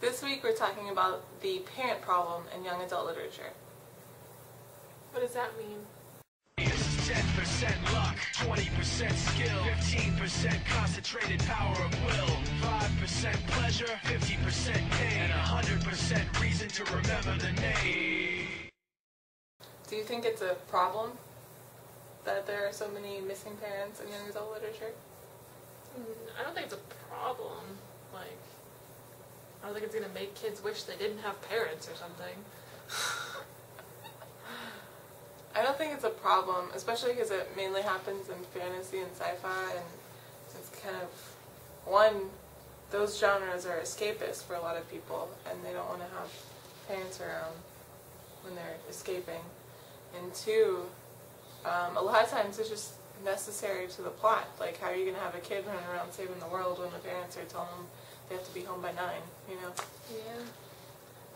This week we're talking about the parent problem in young adult literature. What does that mean? 10% luck, 20% skill, 15% concentrated power of will, 5% pleasure, 50% pain, and 100% reason to remember the name. Do you think it's a problem that there are so many missing parents in young adult literature? I don't think it's a problem. Like, I don't think it's going to make kids wish they didn't have parents or something. I don't think it's a problem, especially because it mainly happens in fantasy and sci-fi, and it's kind of, one, those genres are escapist for a lot of people, and they don't want to have parents around when they're escaping. And two, a lot of times it's just necessary to the plot. Like, how are you going to have a kid running around saving the world when the parents are telling them they have to be home by 9, you know? Yeah.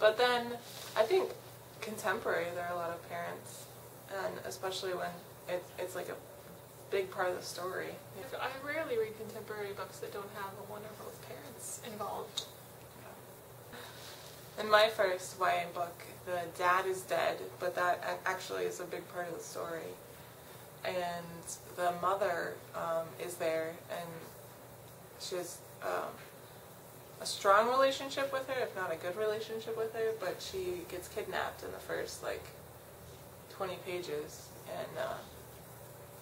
But then, I think contemporary, there are a lot of parents, and especially when it's like a big part of the story. I rarely read contemporary books that don't have one or both parents involved. In my first YA book, the dad is dead, but that actually is a big part of the story. And the mother is there, and she has a strong relationship with her, if not a good relationship with her, but she gets kidnapped in the first, 20 pages, and,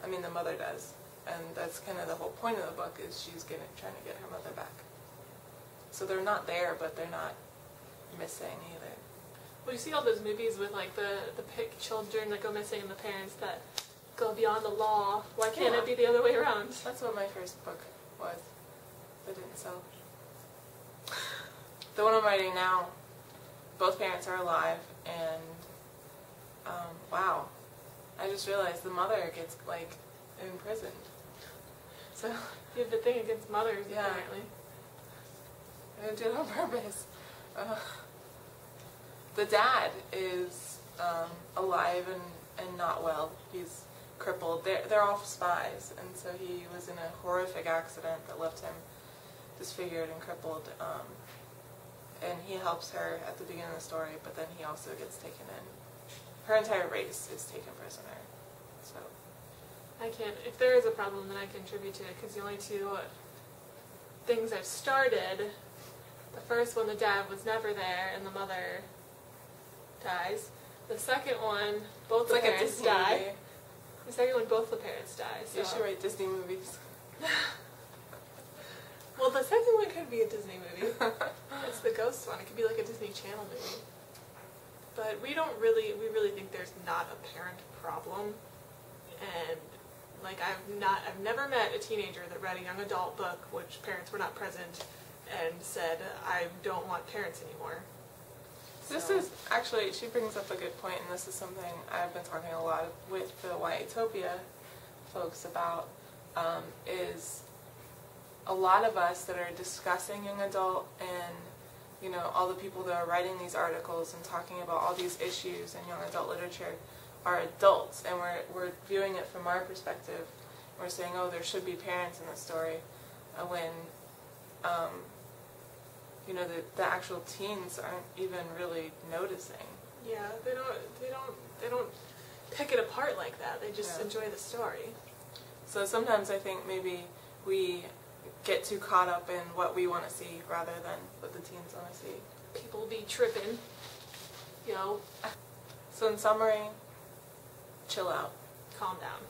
I mean, the mother does. And that's kind of the whole point of the book, is she's trying to get her mother back. So they're not there, but they're not missing either. Well, you see all those movies with, the children that go missing and the parents that go beyond the law. Why can't it be the other way around? That's what my first book was. That didn't sell. The one I'm writing now, both parents are alive, and wow, I just realized the mother gets imprisoned. So you have the thing against mothers, yeah. apparently. I didn't do it on purpose. The dad is alive and not well. He's crippled. They're all spies, and so he was in a horrific accident that left him disfigured and crippled. And he helps her at the beginning of the story, but then he also gets taken in. Her entire race is taken prisoner. So I can't. If there is a problem, then I can contribute to it, because the only two things I've started, the first one, the dad was never there, and the mother dies. The second one, both the parents die. Movie. The second one, both the parents die. So. You should write Disney movies. Well, the second one could be a Disney movie. It's the ghost one. It could be like a Disney Channel movie. But we really think there's not a parent problem. And I've never met a teenager that read a young adult book which parents were not present and said, I don't want parents anymore. This is actually, she brings up a good point, and this is something I've been talking a lot with the YAtopia folks about, is a lot of us that are discussing young adult and, all the people that are writing these articles and talking about all these issues in young adult literature are adults, and we're viewing it from our perspective. We're saying, oh, there should be parents in the story, when the actual teens aren't even really noticing. Yeah, they don't pick it apart like that. They just enjoy the story. So sometimes I think maybe we get too caught up in what we want to see rather than what the teens want to see. People be tripping, So in summary, chill out. Calm down.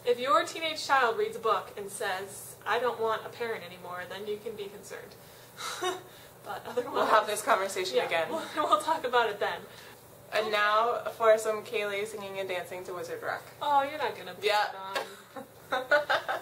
If your teenage child reads a book and says, I don't want a parent anymore, then you can be concerned. But otherwise, we'll have this conversation again. We'll talk about it then. And now for some Kayelee singing and dancing to Wizard Rock. Oh, you're not gonna put it on.